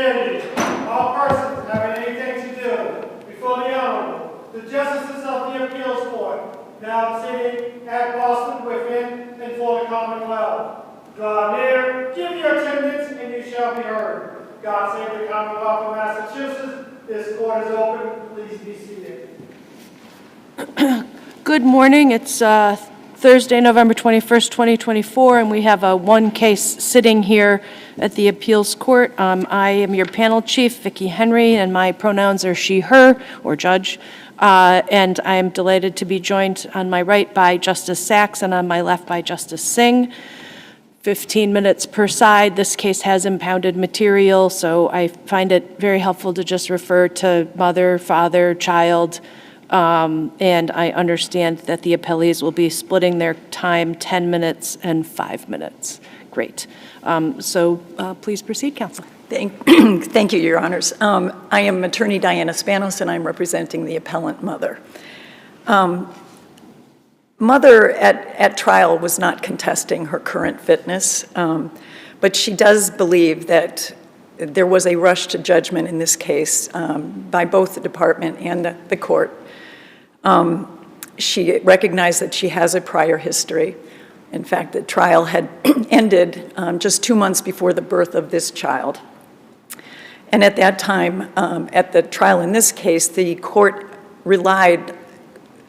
committee, all persons having anything to do before the Honorable, the Justices of the Appeals Court, now sitting at Boston within and for the Commonwealth. Draw near, give your attendance, and you shall be heard. God save the Commonwealth of Massachusetts. This court is open. Please be seated. Good morning. It's Thursday, November 21st, 2024, and we have one case sitting here at the Appeals Court. I am your panel chief, Vicki Henry, and my pronouns are she, her, or judge. And I am delighted to be joined on my right by Justice Sachs and on my left by Justice Singh. 15 minutes per side. This case has impounded material, so I find it very helpful to just refer to mother, father, child, and I understand that the appellees will be splitting their time 10 minutes and 5 minutes. Great. So please proceed, counsel. Thank you, Your Honors. I am Attorney Diana Spanos, and I'm representing the appellant mother. Mother at trial was not contesting her current fitness, but she does believe that there was a rush to judgment in this case by both the department and the court. She recognized that she has a prior history. In fact, the trial had ended just 2 months before the birth of this child. And at that time, at the trial in this case, the court relied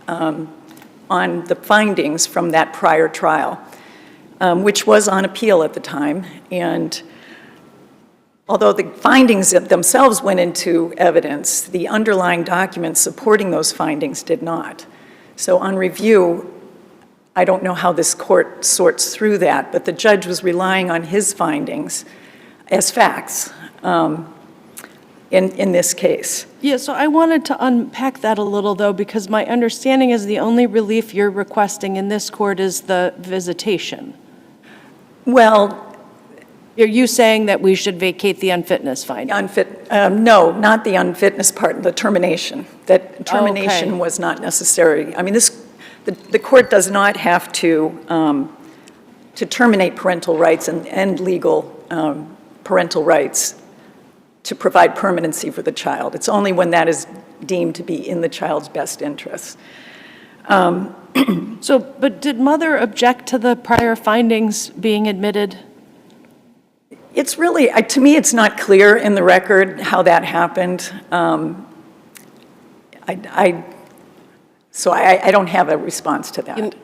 on the findings from that prior trial, which was on appeal at the time. And although the findings themselves went into evidence, the underlying documents supporting those findings did not. So on review, I don't know how this court sorts through that, but the judge was relying on his findings as facts in this case. Yeah, so I wanted to unpack that a little, though, because my understanding is the only relief you're requesting in this court is the visitation. Well, Are you saying that we should vacate the unfitness finding? No, not the unfitness part, the termination. That termination was not necessary. I mean, the court does not have to terminate parental rights and end legal parental rights to provide permanency for the child. It's only when that is deemed to be in the child's best interest. But did mother object to the prior findings being admitted? It's really, to me, it's not clear in the record how that happened. So I don't have a response to that.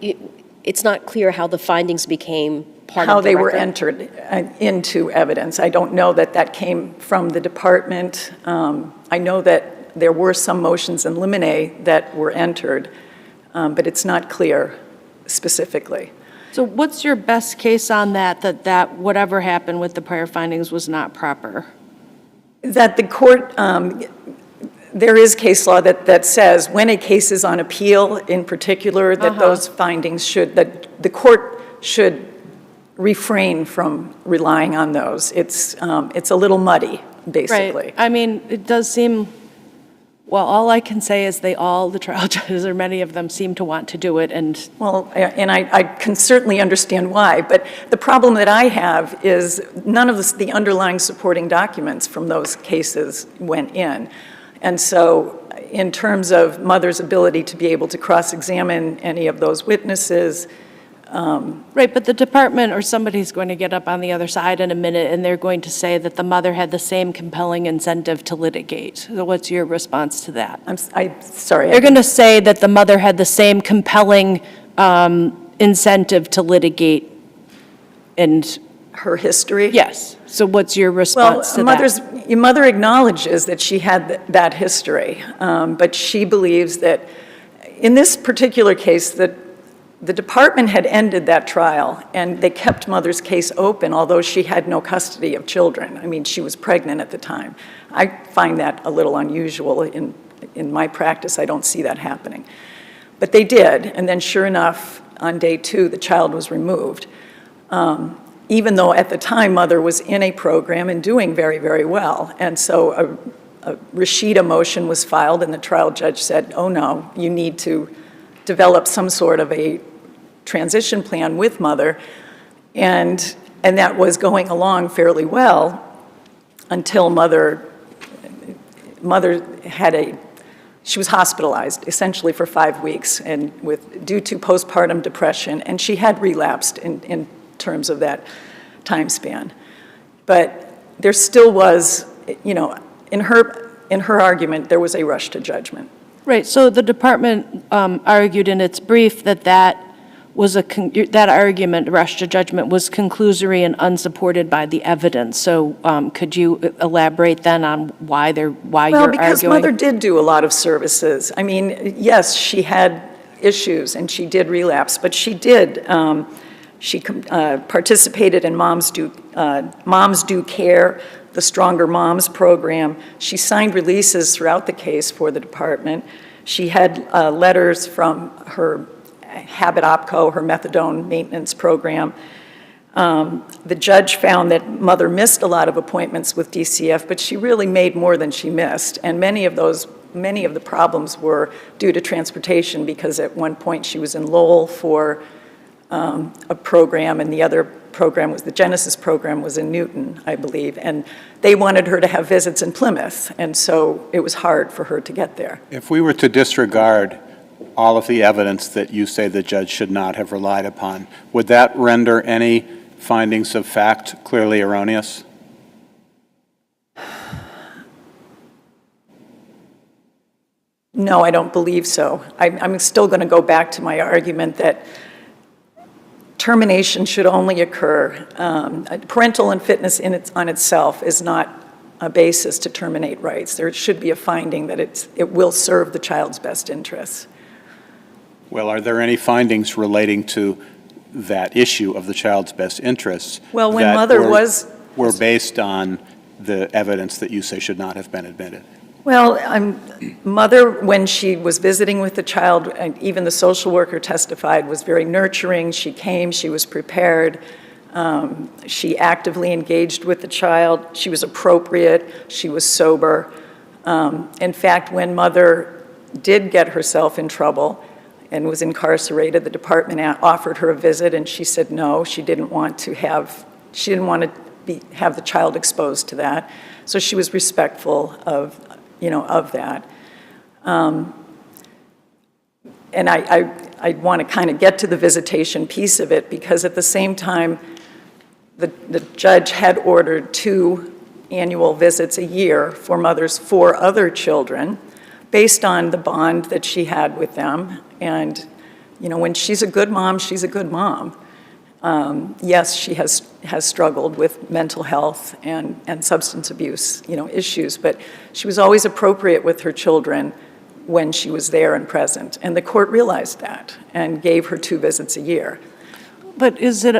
It's not clear how the findings became part How of the they record? were entered into evidence. I don't know that that came from the department. I know that there were some motions in limine that were entered, but it's not clear specifically. So what's your best case on that whatever happened with the prior findings was not proper? That the court, there is case law that says when a case is on appeal in particular, that those findings that the court should refrain from relying on those. It's a little muddy, basically. Right. I mean, it does seem, well, all I can say is the trial judges, or many of them, seem to want to do it. And well, and I can certainly understand why, but the problem that I have is none of the underlying supporting documents from those cases went in. And so in terms of mother's ability to be able to cross-examine any of those witnesses. Right, but the department or somebody's going to get up on the other side in a minute and they're going to say that the mother had the same compelling incentive to litigate. So what's your response to that? Sorry. They're going to say that the mother had the same compelling incentive to litigate and her history? Yes. So what's your response to that? Your mother acknowledges that she had that history, but she believes that in this particular case that the department had ended that trial and they kept mother's case open, although she had no custody of children. I mean, she was pregnant at the time. I find that a little unusual. In my practice, I don't see that happening. But they did, and then sure enough, on day 2, the child was removed. Even though at the time mother was in a program and doing very, very well. And so a Rashida motion was filed and the trial judge said, oh no, you need to develop some sort of a transition plan with mother. And that was going along fairly well until mother she was hospitalized essentially for 5 weeks and due to postpartum depression, and she had relapsed in terms of that time span. But there still was, in her argument, there was a rush to judgment. Right, so the department argued in its brief that that argument, rush to judgment, was conclusory and unsupported by the evidence. So could you elaborate then on why you're arguing? Well, because mother did do a lot of services. I mean, yes, she had issues and she did relapse, but she did. She participated in Moms Do Care, the Stronger Moms program. She signed releases throughout the case for the department. She had letters from her Habit OPCO, her methadone maintenance program. The judge found that mother missed a lot of appointments with DCF, but she really made more than she missed. And many of the problems were due to transportation, because at one point she was in Lowell for a program, and the other program was the Genesis program was in Newton, I believe. And they wanted her to have visits in Plymouth, and so it was hard for her to get there. If we were to disregard all of the evidence that you say the judge should not have relied upon, would that render any findings of fact clearly erroneous? No, I don't believe so. I'm still going to go back to my argument that termination should only occur. Parental unfitness on itself is not a basis to terminate rights. There should be a finding that it will serve the child's best interests. Well, are there any findings relating to that issue of the child's best interests? Well, when mother were based on the evidence that you say should not have been admitted? Well, mother, when she was visiting with the child, and even the social worker testified, was very nurturing. She came, she was prepared. She actively engaged with the child. She was appropriate. She was sober. In fact, when mother did get herself in trouble and was incarcerated, the department offered her a visit, and she said no. She didn't want to have the child exposed to that. So she was respectful of that. And I want to kind of get to the visitation piece of it, because at the same time, the judge had ordered 2 annual visits a year for mother's 4 other children based on the bond that she had with them. And, when she's a good mom, she's a good mom. Yes, she has struggled with mental health and substance abuse, issues, but she was always appropriate with her children when she was there and present. And the court realized that and gave her 2 visits a year. But is it,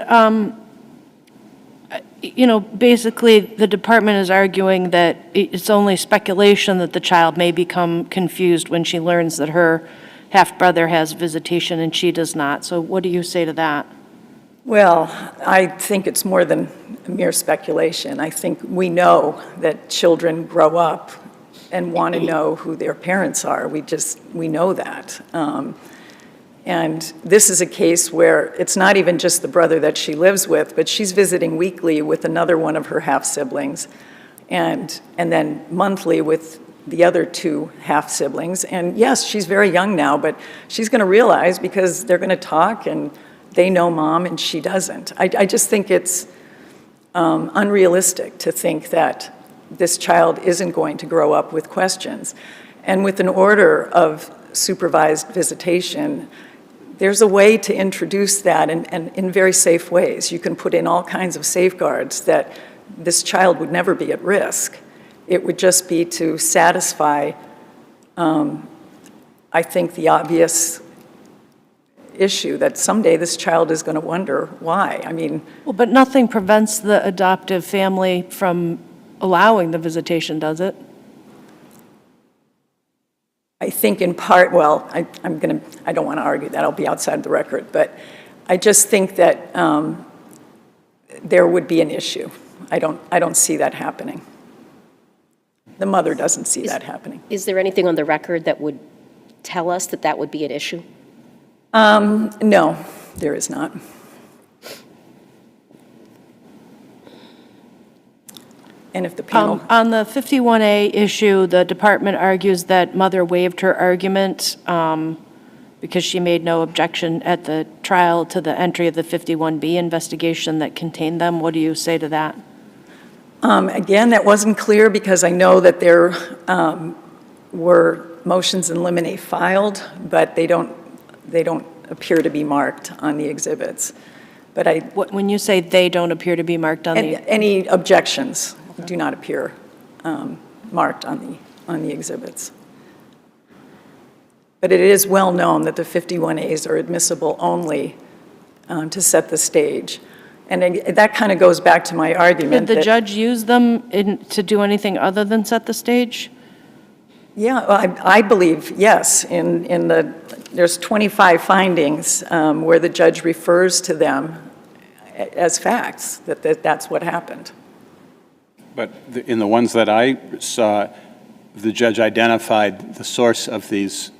basically the department is arguing that it's only speculation that the child may become confused when she learns that her half-brother has visitation and she does not. So what do you say to that? Well, I think it's more than mere speculation. I think we know that children grow up and want to know who their parents are. We know that. And this is a case where it's not even just the brother that she lives with, but she's visiting weekly with another one of her half-siblings, and then monthly with the other 2 half-siblings. And yes, she's very young now, but she's going to realize, because they're going to talk and they know mom and she doesn't. I just think it's unrealistic to think that this child isn't going to grow up with questions. And with an order of supervised visitation, there's a way to introduce that and in very safe ways. You can put in all kinds of safeguards that this child would never be at risk. It would just be to satisfy, I think, the obvious issue that someday this child is going to wonder why. I mean... Well, but nothing prevents the adoptive family from allowing the visitation, does it? I think in part, well, I don't want to argue that, I'll be outside the record, but I just think that there would be an issue. I don't see that happening. The mother doesn't see that happening. Is there anything on the record that would tell us that that would be an issue? No, there is not. And if the panel, On the 51A issue, the department argues that mother waived her argument because she made no objection at the trial to the entry of the 51B investigation that contained them. What do you say to that? again, that wasn't clear because I know that there were motions in limine filed, but they don't appear to be marked on the exhibits. But When you say they don't appear to be marked on the... any objections do not appear marked on the exhibits. But it is well known that the 51As are admissible only to set the stage. And that kind of goes back to my argument. Did the judge use them to do anything other than set the stage? Yeah, I believe, yes. There's 25 findings where the judge refers to them as facts, that's what happened. But in the ones that I saw, the judge identified the source of these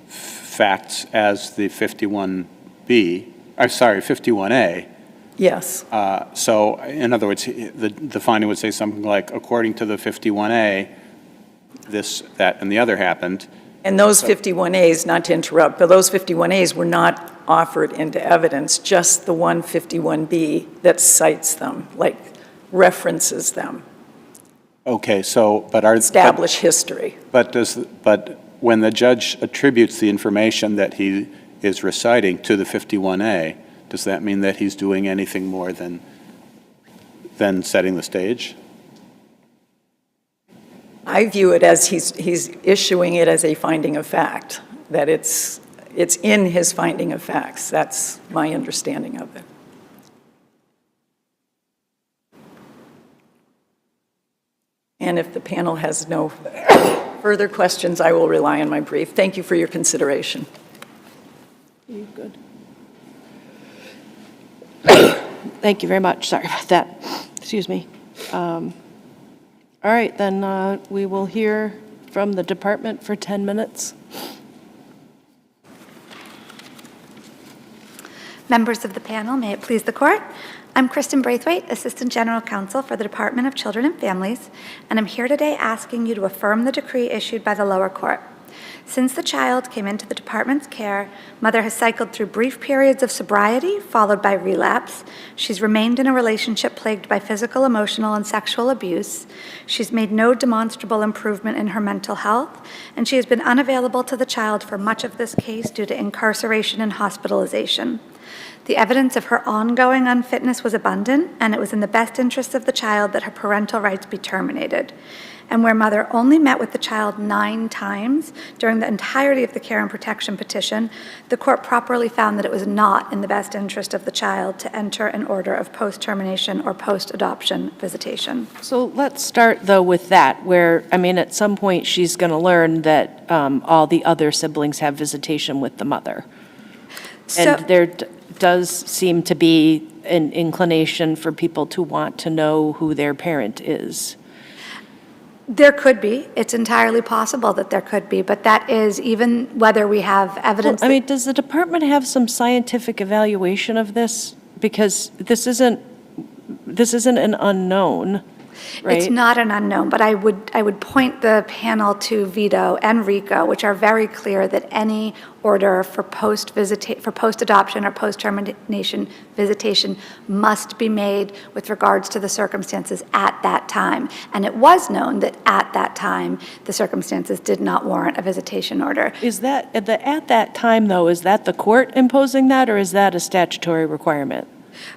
facts as the 51A. Yes. So in other words, the finding would say something like, according to the 51A, this, that, and the other happened. And those 51As, not to interrupt, but those 51As were not offered into evidence, just the 151B that cites them, like references them. Okay, so, but are... Establish history. But when the judge attributes the information that he is reciting to the 51A, does that mean that he's doing anything more than setting the stage? I view it as he's issuing it as a finding of fact, that it's in his finding of facts. That's my understanding of it. And if the panel has no further questions, I will rely on my brief. Thank you for your consideration. You good? Thank you very much. Sorry about that. Excuse me. All right, then we will hear from the department for 10 minutes. Members of the panel, may it please the court. I'm Kristen Braithwaite, Assistant General Counsel for the Department of Children and Families, and I'm here today asking you to affirm the decree issued by the lower court. Since the child came into the department's care, mother has cycled through brief periods of sobriety followed by relapse. She's remained in a relationship plagued by physical, emotional, and sexual abuse. She's made no demonstrable improvement in her mental health, and she has been unavailable to the child for much of this case due to incarceration and hospitalization. The evidence of her ongoing unfitness was abundant, and it was in the best interest of the child that her parental rights be terminated. And where mother only met with the child 9 times during the entirety of the care and protection petition, the court properly found that it was not in the best interest of the child to enter an order of post-termination or post-adoption visitation. So let's start, though, with that, where, I mean, at some point she's going to learn that all the other siblings have visitation with the mother. And there does seem to be an inclination for people to want to know who their parent is. There could be. It's entirely possible that there could be, but that is even whether we have evidence. Well, I mean, does the department have some scientific evaluation of this? Because this isn't an unknown, right? It's not an unknown, but I would point the panel to Vito and Rico, which are very clear that any order for post-adoption or post-termination visitation must be made with regards to the circumstances at that time. And it was known that at that time, the circumstances did not warrant a visitation order. Is that, at that time, though, is that the court imposing that, or is that a statutory requirement?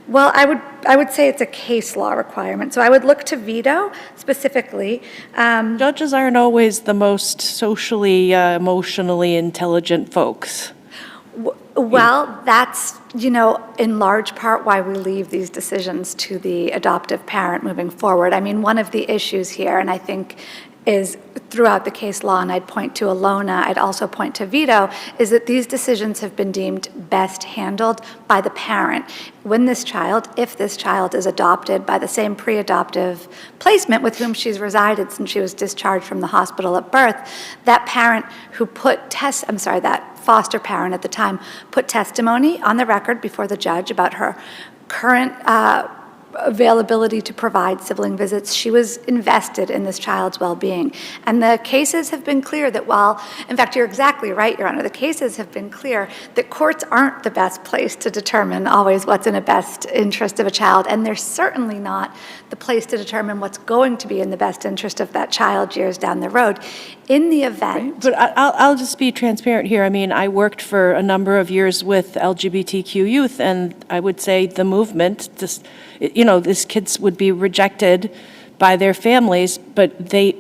Well, I would say it's a case law requirement. So I would look to Vito specifically. Judges aren't always the most socially, emotionally intelligent folks. Well, that's, in large part why we leave these decisions to the adoptive parent moving forward. I mean, one of the issues here, and I think is throughout the case law, and I'd point to Alona, I'd also point to Vito, is that these decisions have been deemed best handled by the parent. When this child, if this child is adopted by the same pre-adoptive placement with whom she's resided since she was discharged from the hospital at birth, that parent who that foster parent at the time put testimony on the record before the judge about her current availability to provide sibling visits. She was invested in this child's well-being. And the cases have been clear that while, in fact, you're exactly right, Your Honor, the cases have been clear that courts aren't the best place to determine always what's in the best interest of a child, and they're certainly not the place to determine what's going to be in the best interest of that child years down the road. In the event... But I'll just be transparent here. I mean, I worked for a number of years with LGBTQ youth, and I would say the movement, just, you know, these kids would be rejected by their families, but they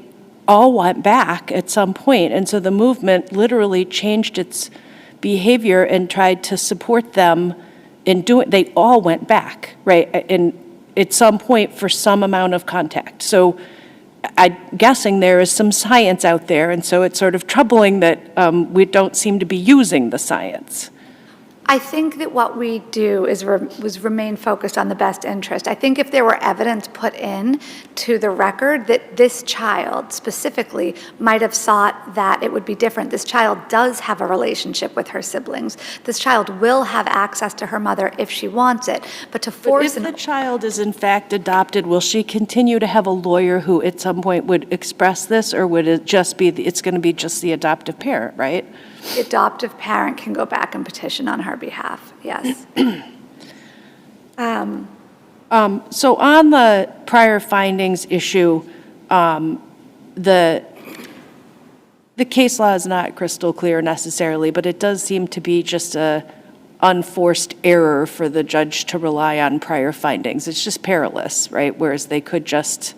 all went back at some point. And so the movement literally changed its behavior and tried to support them in doing, they all went back, right? And at some point for some amount of contact. So I'm guessing there is some science out there, and so it's sort of troubling that we don't seem to be using the science. I think that what we do is remain focused on the best interest. I think if there were evidence put in to the record that this child specifically might have thought that it would be different. This child does have a relationship with her siblings. This child will have access to her mother if she wants it. But to force... But if the child is in fact adopted, will she continue to have a lawyer who at some point would express this, or would it just be, it's going to be just the adoptive parent, right? The adoptive parent can go back and petition on her behalf, yes. So on the prior findings issue, the case law is not crystal clear necessarily, but it does seem to be just a unforced error for the judge to rely on prior findings. It's just perilous, right? Whereas they could just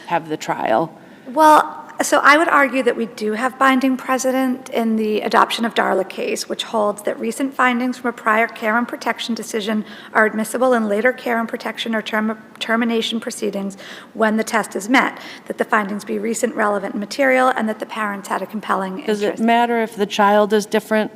have the trial. Well, so I would argue that we do have binding precedent in the adoption of Darla case, which holds that recent findings from a prior care and protection decision are admissible in later care and protection or termination proceedings when the test is met, that the findings be recent, relevant, and material, and that the parents had a compelling interest. Does it matter if the child is different?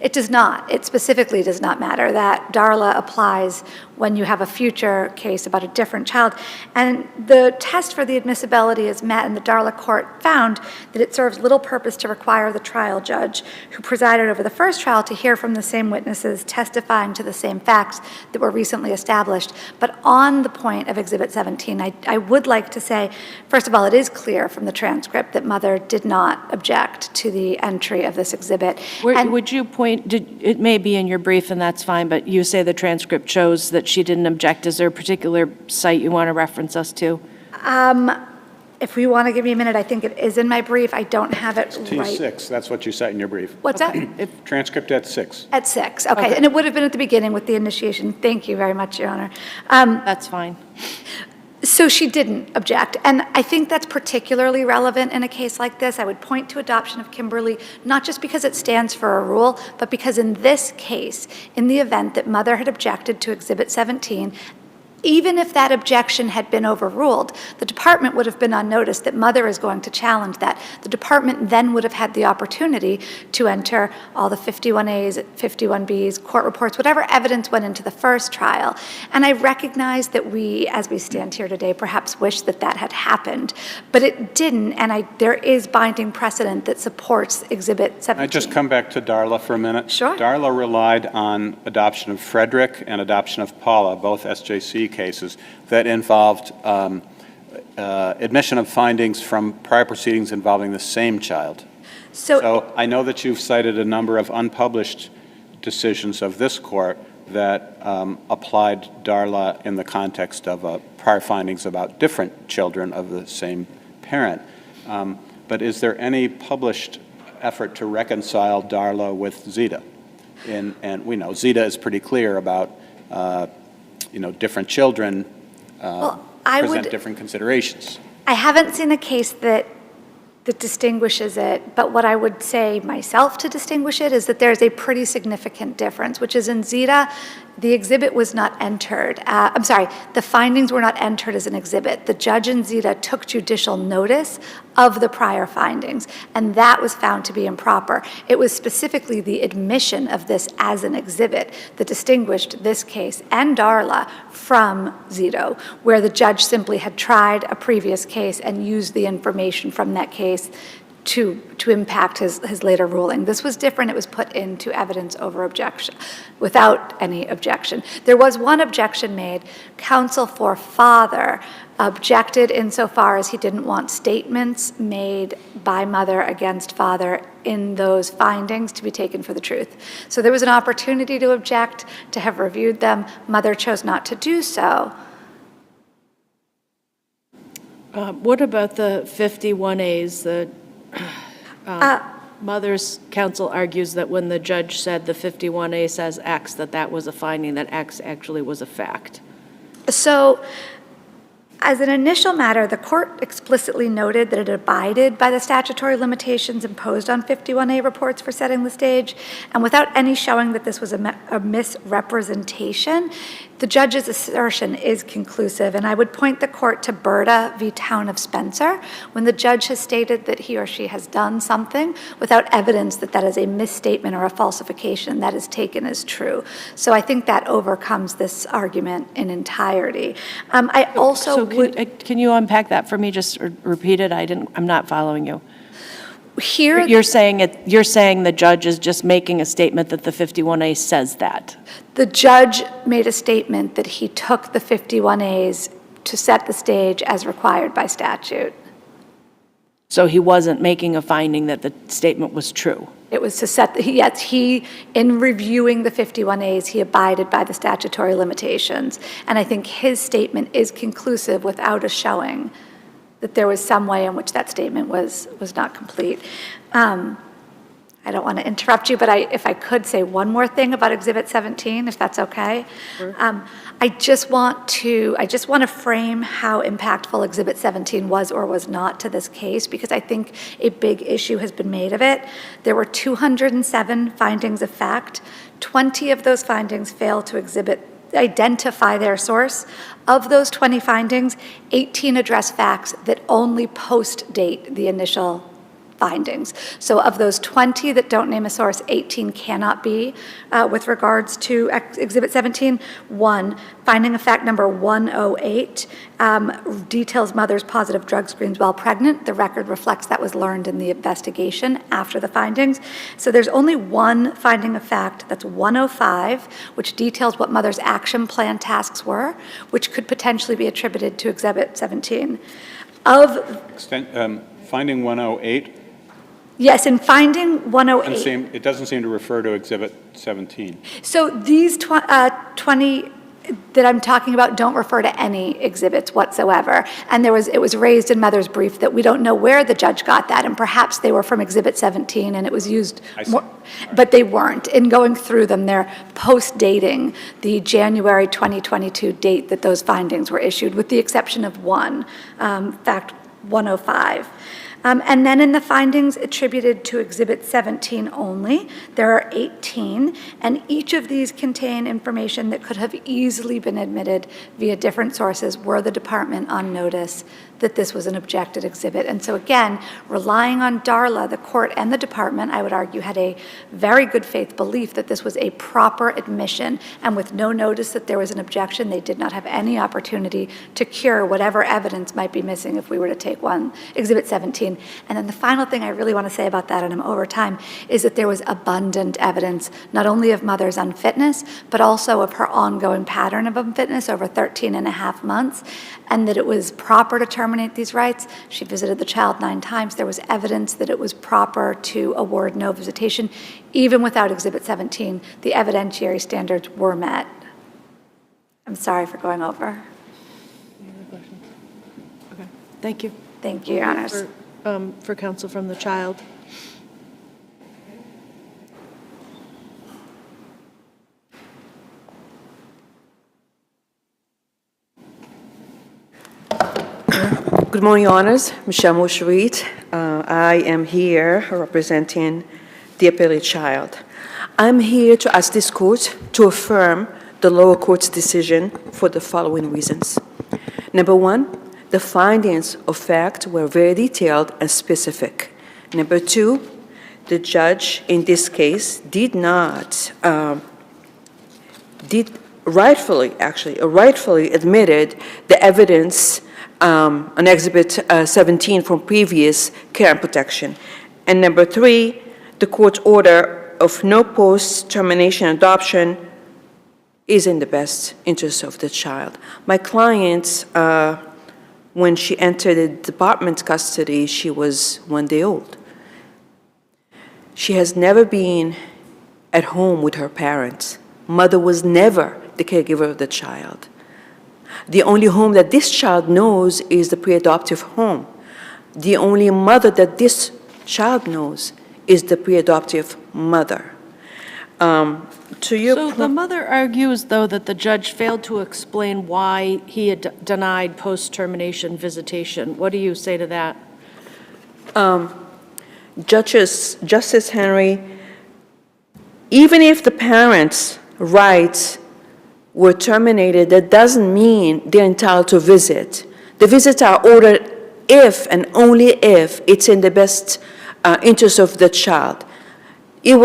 It does not. It specifically does not matter. That Darla applies when you have a future case about a different child. And the test for the admissibility is met, and the Darla court found that it serves little purpose to require the trial judge who presided over the first trial to hear from the same witnesses testifying to the same facts that were recently established. But on the point of Exhibit 17, I would like to say, first of all, it is clear from the transcript that Mother did not object to the entry of this exhibit. Would you point, it may be in your brief and that's fine, but you say the transcript shows that she didn't object. Is there a particular site you want to reference us to? If we want to give me a minute, I think it is in my brief. I don't have it right. T6, that's what you cite in your brief. What's that? Transcript at 6. At 6, okay. And it would have been at the beginning with the initiation. Thank you very much, Your Honor. That's fine. So she didn't object, and I think that's particularly relevant in a case like this. I would point to adoption of Kimberly, not just because it stands for a rule, but because in this case, in the event that Mother had objected to Exhibit 17, even if that objection had been overruled, the department would have been on notice that Mother is going to challenge that. The department then would have had the opportunity to enter all the 51As, 51Bs, court reports, whatever evidence went into the first trial. And I recognize that we, as we stand here today, perhaps wish that that had happened, but it didn't, and there is binding precedent that supports Exhibit 17. I just come back to Darla for a minute. Sure. Darla relied on adoption of Frederick and adoption of Paula, both SJC cases that involved admission of findings from prior proceedings involving the same child. So I know that you've cited a number of unpublished decisions of this court that applied Darla in the context of prior findings about different children of the same parent. But is there any published effort to reconcile Darla with Zita? And we know Zita is pretty clear about different children present different considerations. I haven't seen a case that distinguishes it, but what I would say myself to distinguish it is that there's a pretty significant difference, which is in Zita, the exhibit was not entered. The findings were not entered as an exhibit. The judge in Zita took judicial notice of the prior findings, and that was found to be improper. It was specifically the admission of this as an exhibit that distinguished this case and Darla from Zito, where the judge simply had tried a previous case and used the information from that case to impact his later ruling. This was different. It was put into evidence over objection, without any objection. There was one objection made. Counsel for father objected insofar as he didn't want statements made by mother against father in those findings to be taken for the truth. So there was an opportunity to object, to have reviewed them. Mother chose not to do so. What about the 51As? The mother's counsel argues that when the judge said the 51A says X, that was a finding, that X actually was a fact. So, as an initial matter, the court explicitly noted that it abided by the statutory limitations imposed on 51A reports for setting the stage, and without any showing that this was a misrepresentation, the judge's assertion is conclusive. And I would point the court to Berta v. Town of Spencer, when the judge has stated that he or she has done something without evidence that that is a misstatement or a falsification that is taken as true. So I think that overcomes this argument in entirety. I also Can you unpack that for me? Just repeat it. I'm not following you. Here, You're saying the judge is just making a statement that the 51A says that. the judge made a statement that he took the 51As to set the stage as required by statute. So he wasn't making a finding that the statement was true. It was to set, he, in reviewing the 51As, he abided by the statutory limitations. And I think his statement is conclusive without a showing that there was some way in which that statement was not complete. I don't want to interrupt you, but if I could say one more thing about Exhibit 17, if that's okay. Sure. I just want to frame how impactful Exhibit 17 was or was not to this case, because I think a big issue has been made of it. There were 207 findings of fact. 20 of those findings failed to identify their source. Of those 20 findings, 18 address facts that only post-date the initial findings. So of those 20 that don't name a source, 18 cannot be with regards to Exhibit 17. One, finding of fact number 108 details mother's positive drug screens while pregnant. The record reflects that was learned in the investigation after the findings. So there's only one finding of fact, that's 105, which details what mother's action plan tasks were, which could potentially be attributed to Exhibit 17. Finding 108? Yes, in finding 108. It doesn't seem to refer to Exhibit 17. So these 20 that I'm talking about don't refer to any exhibits whatsoever. And it was raised in mother's brief that we don't know where the judge got that, and perhaps they were from Exhibit 17 and it was used more, but they weren't. In going through them, they're post-dating the January 2022 date that those findings were issued, with the exception of one, fact 105. And then in the findings attributed to Exhibit 17 only, there are 18, and each of these contain information that could have easily been admitted via different sources were the department on notice that this was an objected exhibit. And so again, relying on Darla, the court and the department, I would argue, had a very good faith belief that this was a proper admission, and with no notice that there was an objection, they did not have any opportunity to cure whatever evidence might be missing if we were to take Exhibit 17. And then the final thing I really want to say about that, and I'm over time, is that there was abundant evidence, not only of mother's unfitness, but also of her ongoing pattern of unfitness over 13 and a half months, and that it was proper to terminate these rights. She visited the child 9 times. There was evidence that it was proper to award no visitation. Even without Exhibit 17, the evidentiary standards were met. I'm sorry for going over. Any other questions? Okay, thank you. Thank you, Your Honors. For counsel from the child. Good morning, Your Honors. Michelle Mosherit. I am here representing the appellate child. I'm here to ask this court to affirm the lower court's decision for the following reasons. Number one, the findings of fact were very detailed and specific. Number two, the judge in this case did rightfully admitted the evidence on Exhibit 17 from previous care and protection. And number 3, the court's order of no post-termination adoption is in the best interest of the child. My client, when she entered the department's custody, she was 1 day old. She has never been at home with her parents. Mother was never the caregiver of the child. The only home that this child knows is the pre-adoptive home. The only mother that this child knows is the pre-adoptive mother. So the mother argues, though, that the judge failed to explain why he had denied post-termination visitation. What do you say to that? Justice Henry, even if the parents' rights were terminated, that doesn't mean they're entitled to visit. The visits are ordered if and only if it's in the best interest of the child. In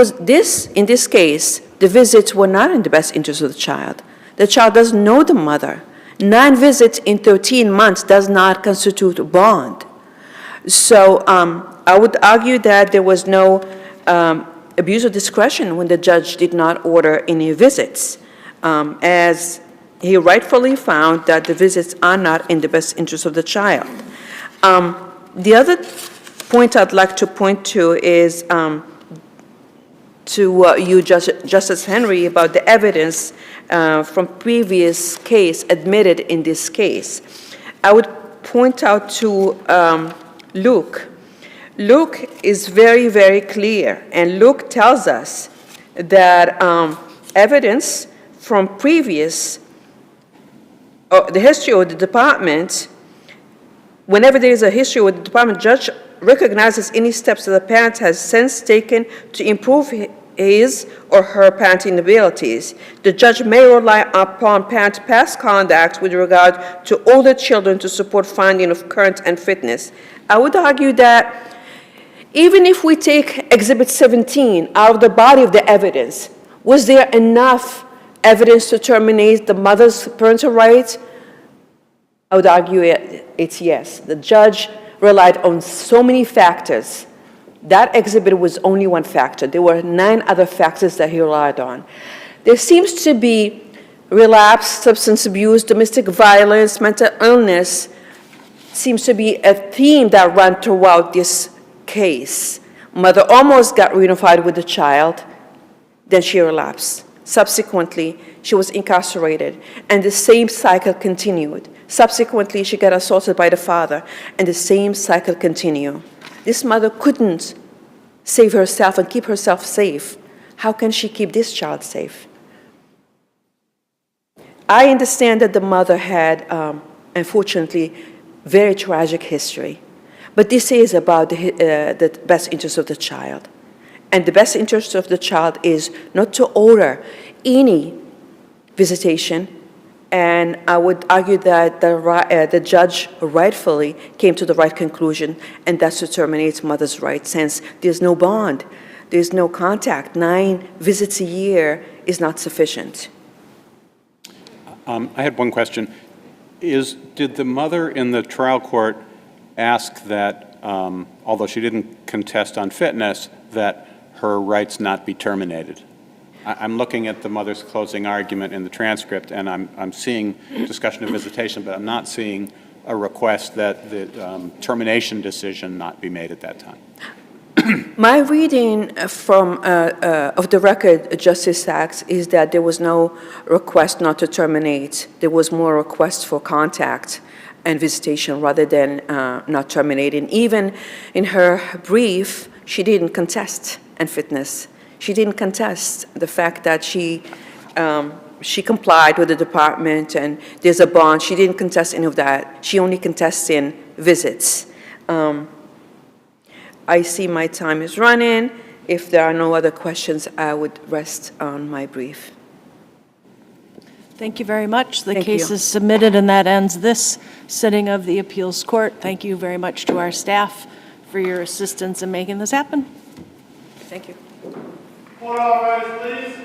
this case, the visits were not in the best interest of the child. The child doesn't know the mother. 9 visits in 13 months does not constitute a bond. So I would argue that there was no abuse of discretion when the judge did not order any visits, as he rightfully found that the visits are not in the best interest of the child. The other point I'd like to point to is to you, Justice Henry, about the evidence from previous case admitted in this case. I would point out to Luke. Luke is very, very clear, and Luke tells us that evidence from previous, the history of the department, whenever there is a history with the department, judge recognizes any steps that the parent has since taken to improve his or her parenting abilities. The judge may rely upon parents' past conduct with regard to older children to support finding of current unfitness. I would argue that even if we take Exhibit 17 out of the body of the evidence, was there enough evidence to terminate the mother's parental rights? I would argue it's yes. The judge relied on so many factors. That exhibit was only one factor. There were 9 other factors that he relied on. There seems to be relapse, substance abuse, domestic violence, mental illness, seems to be a theme that ran throughout this case. Mother almost got reunified with the child, then she relapsed. Subsequently, she was incarcerated, and the same cycle continued. Subsequently, she got assaulted by the father, and the same cycle continued. This mother couldn't save herself and keep herself safe. How can she keep this child safe? I understand that the mother had, unfortunately, very tragic history. But this is about the best interest of the child. And the best interest of the child is not to order any visitation. And I would argue that the judge rightfully came to the right conclusion, and that's to terminate mother's rights, since there's no bond, there's no contact. 9 visits a year is not sufficient. I had one question. Did the mother in the trial court ask that, although she didn't contest on fitness, that her rights not be terminated? I'm looking at the mother's closing argument in the transcript, and I'm seeing discussion of visitation, but I'm not seeing a request that the termination decision not be made at that time. My reading from of the record, Justice Sachs, is that there was no request not to terminate. There was more request for contact and visitation rather than not terminating. Even in her brief, she didn't contest unfitness. She didn't contest the fact that she complied with the department and there's a bond. She didn't contest any of that. She only contested visits. I see my time is running. If there are no other questions, I would rest on my brief. Thank you very much. The Thank case you. is submitted, and that ends this sitting of the appeals court. Thank you very much to our staff for your assistance in making this happen. Thank you. Court all rise, please.